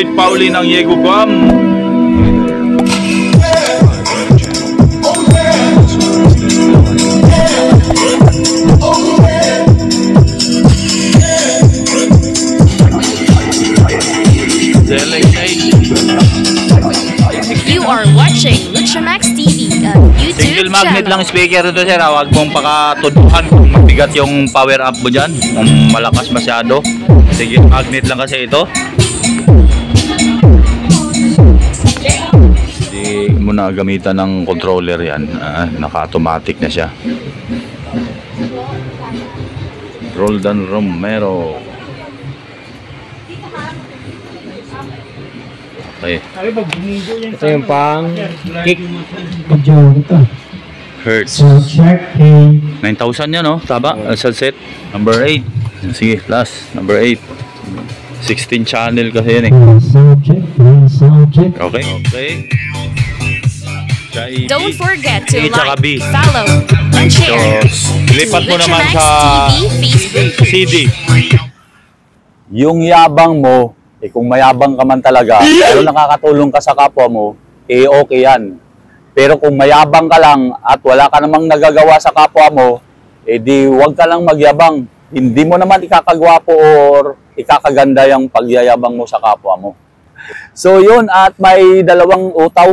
Lloyd Pauli ng Yego Guam. You are watching Luchamax TV on YouTube Single magnet channel. lang speaker ito sir. Huwag mong pakatuduhan kung mabigat yung power up mo dyan. Kung malakas masyado. Single magnet lang kasi ito. Hindi mo na gamitan ng controller yan. Naka-automatic na siya. Roldan Romero. Okay. Ito yung pang kick. Hertz. 9,000 yan, no? Taba. Sa set. Number 8. Sige, last. Number 8. 16 channel kasi yan eh. Okay. Okay. Don't forget to A tsaka B. like, follow, and share. So, lipat mo naman Luchamax sa TV Facebook. CD. Yung yabang mo, kung mayabang ka man talaga, pero nakakatulong ka sa kapwa mo, okay yan. Pero kung mayabang ka lang at wala ka namang nagagawa sa kapwa mo, di huwag ka lang magyabang. Hindi mo naman ikakagwapo or ikakaganda yung pagyayabang mo sa kapwa mo. So yun, at may dalawang utaw,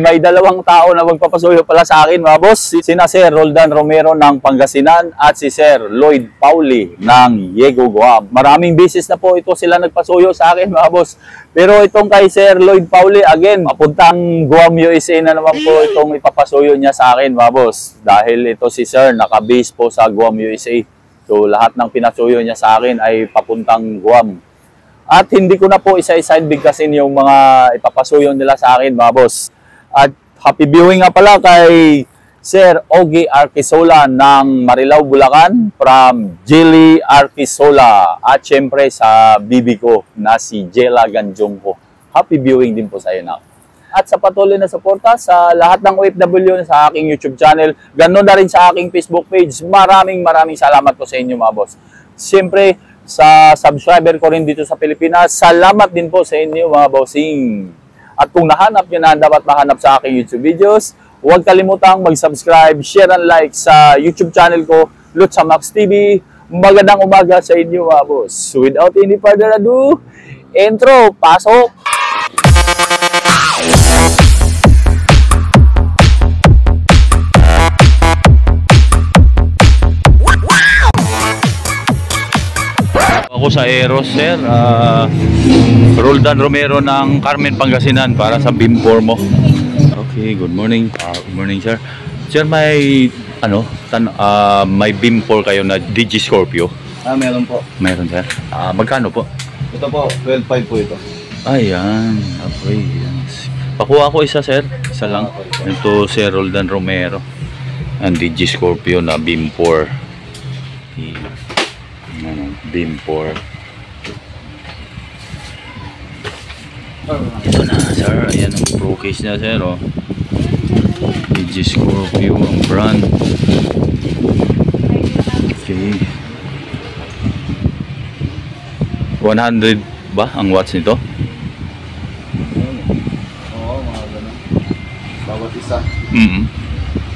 may dalawang tao na magpapasuyo pala sa akin mga boss. Sina Sir Roldan Romero ng Pangasinan at si Sir Lloyd Pauli ng Yego Guam. Maraming beses na po ito sila nagpasuyo sa akin mga boss. Pero itong kay Sir Lloyd Pauli, again, papuntang Guam, USA na naman po itong ipapasuyo niya sa akin mga boss. Dahil ito si Sir nakabase po sa Guam, USA. So lahat ng pinasuyo niya sa akin ay papuntang Guam. At hindi ko na po isa-isa bigkasin yung mga ipapasuyo nila sa akin mga boss. At happy viewing nga pala kay Sir Ogie Arquisola ng Marilao, Bulacan from Jilly Arquisola. At syempre sa bibi ko na si Jela Ganjongko. Happy viewing din po sa iyo na. At sa patuloy na suporta sa lahat ng OFW na sa aking YouTube channel, ganoon na rin sa aking Facebook page. Maraming salamat po sa inyo mga boss. Syempre, sa subscriber ko rin dito sa Pilipinas, salamat din po sa inyo mga bossing. At kung nahanap nyo na dapat mahanap sa aking YouTube videos, huwag kalimutang mag-subscribe, share and like sa YouTube channel ko, Luchamax TV. Magandang umaga sa inyo mga boss. Without any further ado, intro, pasok! Ako sa Eros, sir. Roldan Romero ng Carmen, Pangasinan para sa BIM4 mo. Okay, good morning. Good morning, sir. Sir, may may BIM4 kayo na Digi Scorpio? Meron po. Meron, sir. Magkano po? Ito po, 12.5 po ito. Ayan. Okay. Pakuha ko isa, sir. Isa lang. Ito, Sir Roldan Romero. Ang Digi Scorpio na BIM4. BIM4. Ito na, sir. Ayan ang pro case niya, sir. Oh. Digi Scorpio ang brand. Okay. 100 ba ang watts nito? Oo, mga ganun. Bawat isa.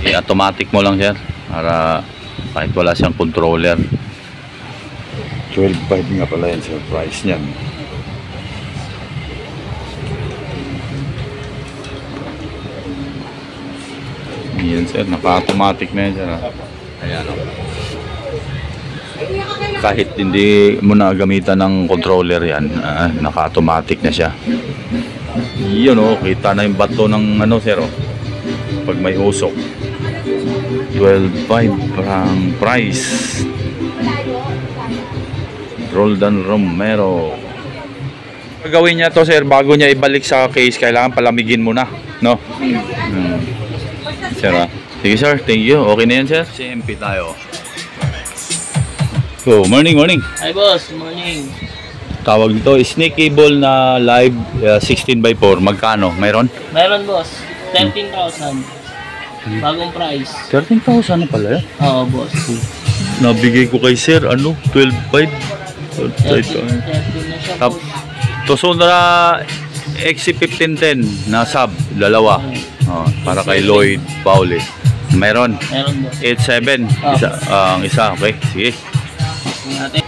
I-automatic mo lang, sir. Para kahit wala siyang controller. 12.5 nga pala yan, sir. Price niyan. Yan, sir. Naka-automatic na yan, sir. Ayan, o. Kahit hindi mo na gamitan ng controller yan, naka-automatic na siya. Yun, o. Kita na yung bato ng sir, o. Pag may usok. 12.5 parang price. Roldan Romero. Gagawin niya to, sir, bago niya ibalik sa case, kailangan palamigin mo na, no? Sir, sige, sir, thank you. Okay na yan, sir. CMP tayo. So, morning. Hi boss, morning. Tawag dito, snake cable na live 16x4. Magkano? Mayroon? Meron boss, 13,000. Bagong price. 13,000 na pala yan. Oo boss. Nabigay ko kay sir, 12.5. Ito. 13 na siya, Tap, boss. Tosundra XC1510 na sub, dalawa. Oh, para kay Lloyd Pauli. Meron. Meron, boss. 87. Ah. Isa, ang isa. Okay, sige. Tingnan natin.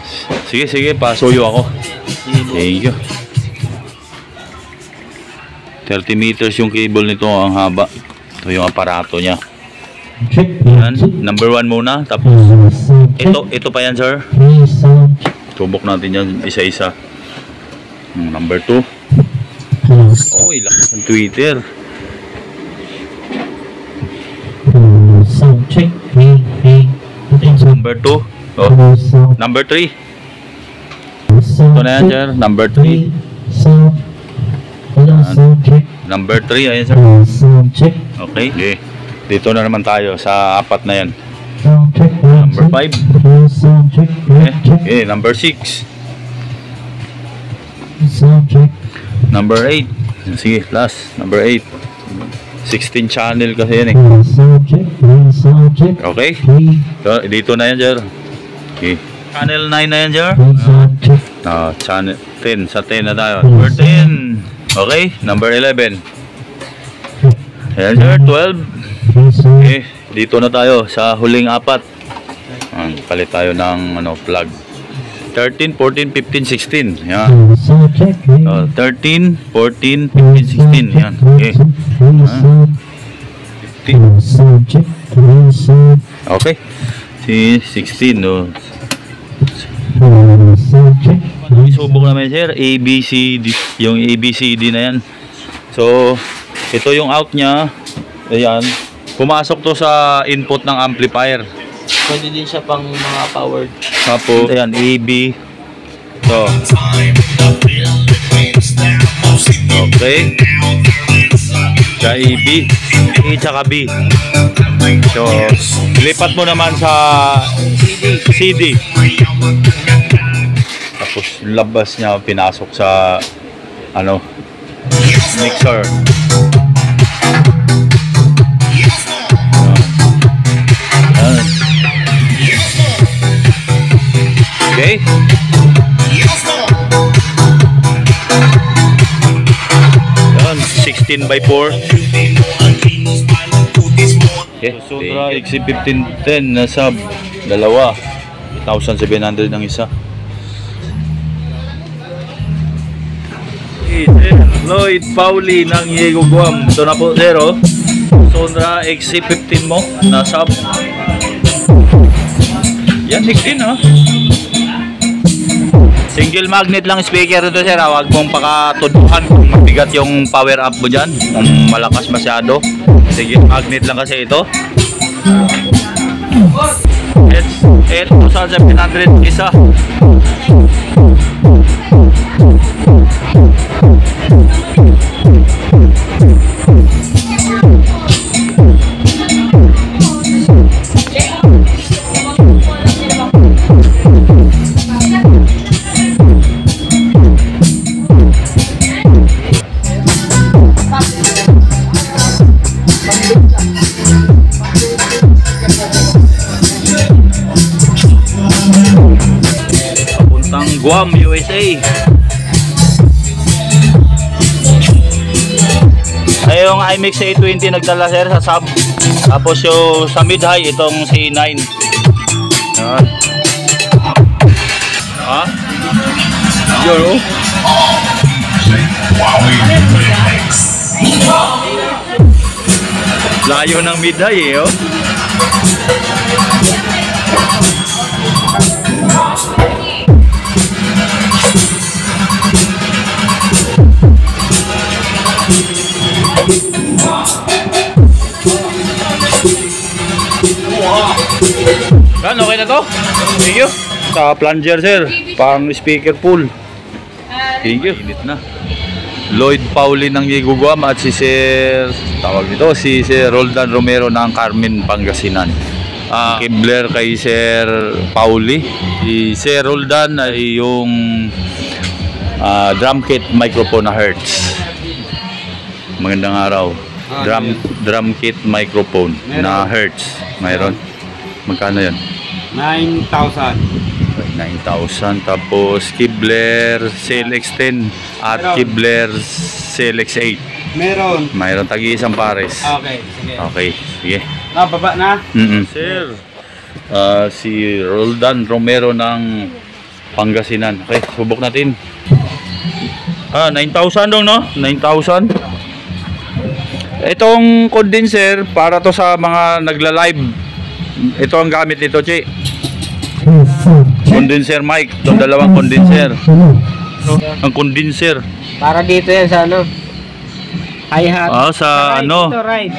Sige, pasuyo ako. Sige, boss. Thank you. 30 meters yung cable nito, ang haba. Ito yung aparato niya. Yan, number 1 muna. Tapos, ito pa yan, sir. Subok natin yan isa-isa. Number 2. Oy, lakas ng Twitter. Number 2. Oh, number 3. Ito na yan, sir. Number 3. Number 3, ayan, sir. Okay. Okay. Dito na naman tayo sa apat na yan. Number 5. Okay, number 6. Number 8. Sige, last. Number 8. 16 channel kasi yan eh. Okay. So, dito na yan, sir. Okay. Channel 9 na yan, sir. Channel 10. Sa 10 na tayo. Number 10. Okay. Number 11. Ayan, sir. 12. Okay. Dito na tayo sa huling apat. Palit tayo ng plug. 13, 14, 15, 16. Yan. 13, 14, 15, 16. Yan. Okay. 15. Okay. Si 16. No. Isubok naman, sir. ABCD. Yung ABCD na yan. So, ito yung out niya. Ayan. Pumasok to sa input ng amplifier. Pwede din siya pang mga powered. Tapos, ayan, AB. So, okay. Sa AB. A tsaka B. So, lipat mo naman sa CD. Tapos, labas niya, pinasok sa, mixer. Ayan. Okay. Yan, 16 by 4. Okay. Sundra XC1510 na sub. Dalawa. 1,700 ang isa. Okay, Lloyd Pauli ng Diego Guam. Ito na po, sir. Sundra XC15 mo na sub. Yan, 16 ha. Single magnet lang speaker ito, sir. Huwag mong pakatuduhan kung mabigat yung power up mo dyan. Kung malakas masyado. Single magnet lang kasi ito. It's 8,700 isa. Guam, USA. Ay, yung iMix A20 nagdala, sir, sa sub. Tapos yung sa mid-high, itong C9. Yan. Ha? Yun, layo ng mid-high, eh, Kan, okay na to? Thank you. Sa plunger, sir. Pang speaker pool. Thank you. Init na. Lloyd Pauli ng Diego Guam at si Sir, tawag dito, si Sir Roldan Romero ng Carmen, Pangasinan. Kibler kay Sir Pauli. Si Sir Roldan ay yung drum kit microphone na Hertz. Magandang araw. Drum kit microphone na Hertz. Mayroon. Magkano yan? 9,000. 9,000. Tapos Kibler CLX10 at Kibler CLX8. Meron. Mayroon tagi-isang pares. Okay, sige. Okay, sige. Baba na. Sir, si Roldan Romero ng Pangasinan. Okay, subok natin. 9,000 dong, no? 9,000. Itong condenser, para to sa mga nagla-live. Ito ang gamit nito, Chi. Condenser mic. Itong dalawang condenser. Ang condenser. Para dito yan sa ano? Hi-hat. Sa ride, ano? Ito, ride.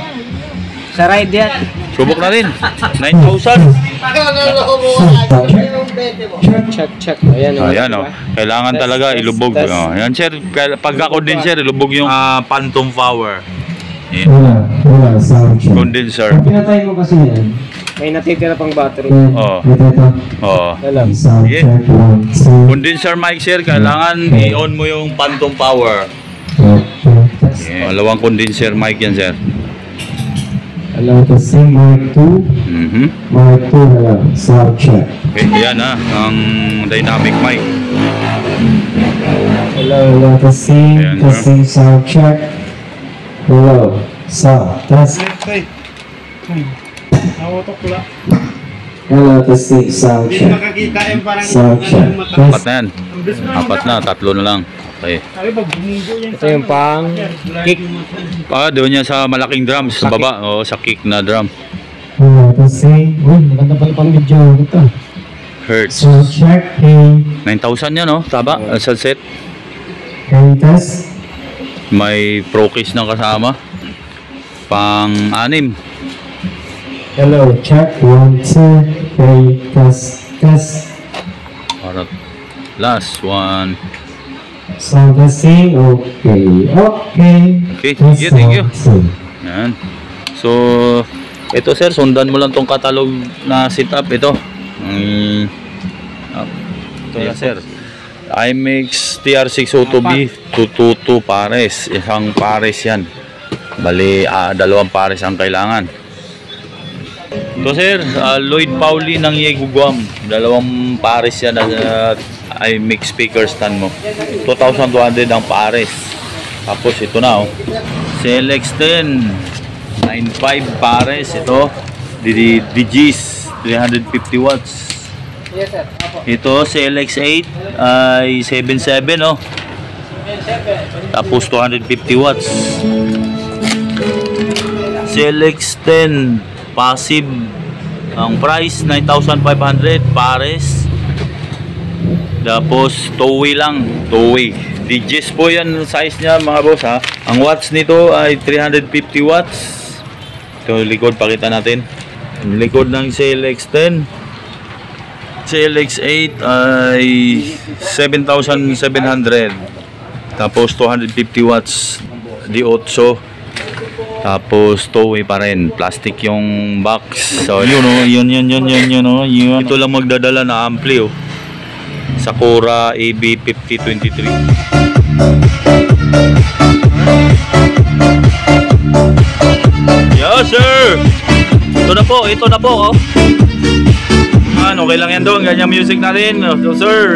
Sa ride yan. Subok natin. 9,000. Check. Ayan. Ayan, oh. Kailangan talaga ilubog. Oh, yan, sir. Pagka-condenser, ilubog yung phantom power. Yan. Wala, sound check. Condenser. Pinatay mo kasi yan. May natitira pang battery. Oo. Ito. Oo. Alam. Sound Yeah. check. 1, 2, Condenser mic, sir. Kailangan i-on mo yung phantom power. Yeah. Dalawang condenser mic yan, sir. Allow to sing mic 2. Mic 2 na lang. Sound check. Okay, yan ang dynamic mic. Allow to sing. Ayan, To sir. sing sound check. Hello. Sound. Test. Hello to sing sound check. Sound check. Apat Test. na yan. Apat na, tatlo na lang. Okay. Ito yung pang kick. Doon yan sa malaking drums, sa baba. O, sa kick na drum. Hello to sing. Uy, maganda pala pang video ito. Hertz. Sound check. Hey. 9,000 yan, no? Taba, sa set. Hey, test. May pro case na kasama. Pang-anim. Hello, check. 1, 2, 3, test. Para last one. Sound testing. Okay. Okay, Test, thank you. 1, 2. Yan. So, ito sir, sundan mo lang tong catalog na setup ito. Ito na sir. IMX TR602B 222 pares. Isang pares yan. Bali, dalawang pares ang kailangan. Ito sir, Lloyd Pauli ng Yegu Guam. Dalawang pares yan na IMX speaker stand mo. 2,200 ang pares. Tapos ito na, oh. CLX10 9.5 pares. Ito DGs 350 watts. Yes, sir. Ito CLX8 ay 7.7, oh. Tapos 250 watts. CLX10 passive. Ang price 9,500 pares. Tapos two-way lang, two-way. DJs po yan size niya mga boss, ha. Ang watts nito ay 350 watts. Ito likod, pakita natin. Ang likod ng CLX10. CLX8 ay 7,700. Tapos 250 watts D8. Tapos two-way pa rin. Plastic yung box. So yun, oh, yun. Ito lang magdadala na ampli, oh. Sakura AB5023. Yes sir. Ito na po, oh. Okay lang yan doon, ganyan music natin. So sir,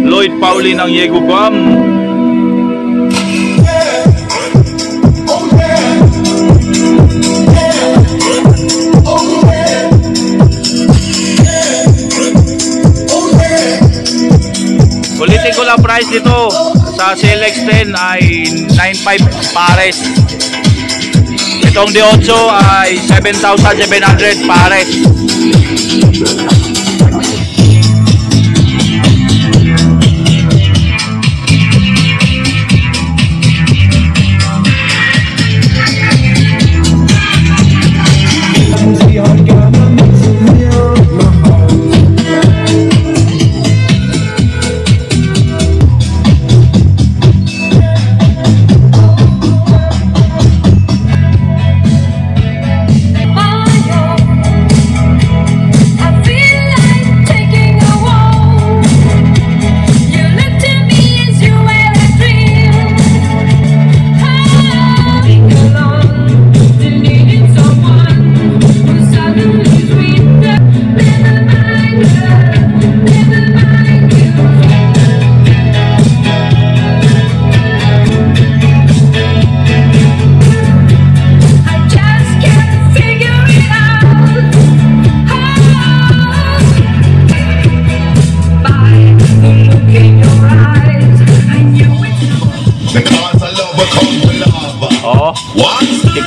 Lloyd Pauli ng Yegu Guam. Ulitin ko lang price dito sa CLX10 ay 9.5 pares. Itong D8 ay 7,700 pares. I feel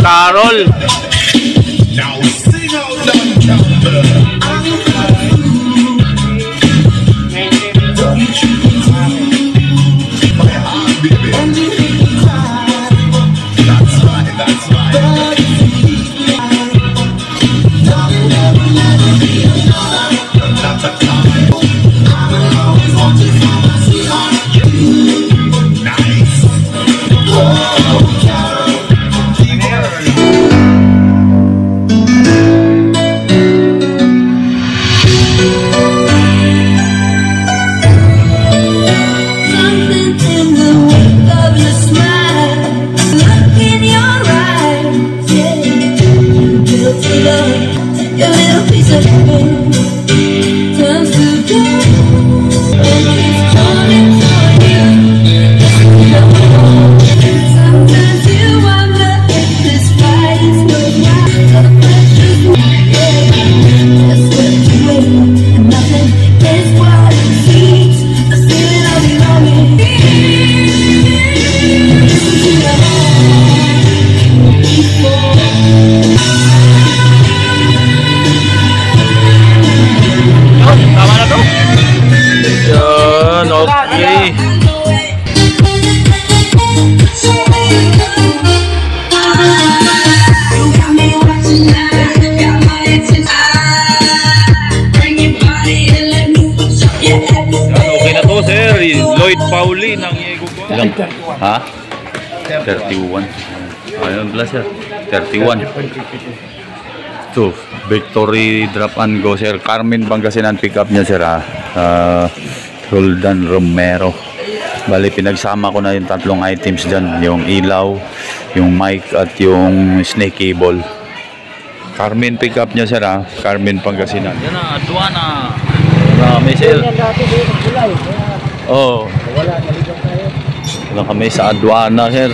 Carol. Something in the wake of your smile, look in your eyes, yeah. Built to love, your little piece of me turns to gold, and it's coming for you. Sometimes you wonder if this fight is worthwhile. The pressure's yeah, just swept away, and nothing is what it seems. The feeling of belonging. Listen to your heart before. Tama na to? Yun, okay. Yan, okay na to, sir. Lloyd Pauli ng Yego ko. Ilang? Ha? 31. Ayun pala, sir. 31. Ito, victory drop and go, sir. Carmen Pangasinan pick up niya, sir, ha. Roldan Romero. Bali, pinagsama ko na yung tatlong items dyan. Yung ilaw, yung mic, at yung snake cable. Carmen pick up niya, sir, ha. Carmen Pangasinan. Yan na, aduana. Marami, sir. Oo. Wala kami sa aduana, sir.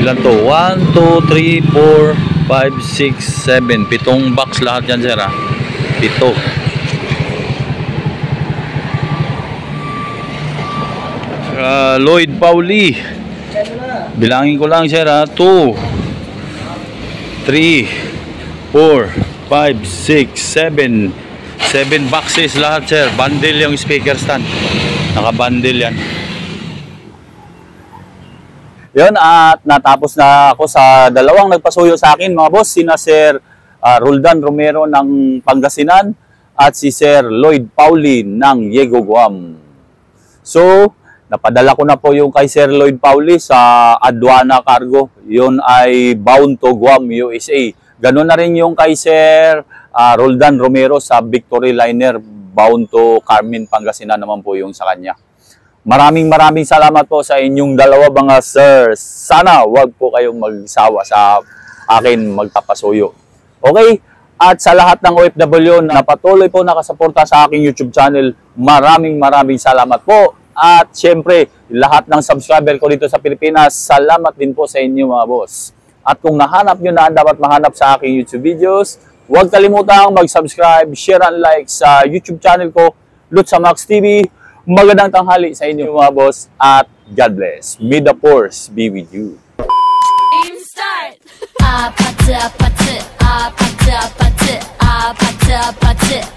Ilan to? 1, 2, 3, 4, 5, 6, 7. 7 box lahat yan, sir, ha. 7. Lloyd Pauli. Bilangin ko lang, sir, ha. 2, 3, 4, 5, 6, 7. 7 boxes lahat, sir. Bundle yung speaker stand. Naka-bundle yan. Yun, at natapos na ako sa dalawang nagpasuyo sa akin, mga boss, sina Sir Roldan Romero ng Pangasinan at si Sir Lloyd Pauli ng Yego, Guam. So, napadala ko na po yung kay Sir Lloyd Pauli sa Aduana Cargo. Yun ay bound to Guam, USA. Ganun na rin yung kay Sir Roldan Romero sa Victory Liner, bound to Carmen, Pangasinan naman po yung sa kanya. Maraming salamat po sa inyong dalawa, mga sir. Sana wag po kayong magsawa sa akin magpapasuyo. Okay? At sa lahat ng OFW na patuloy po nakasuporta sa aking YouTube channel, maraming salamat po. At syempre, lahat ng subscriber ko dito sa Pilipinas, salamat din po sa inyo, mga boss. At kung nahanap nyo na dapat mahanap sa aking YouTube videos, huwag kalimutang mag-subscribe, share and like sa YouTube channel ko, Lutsa Max TV. Magandang tanghali sa inyo, mga boss, at God bless. May the force be with you. Game start. Pata pata, pata pata, pata pata.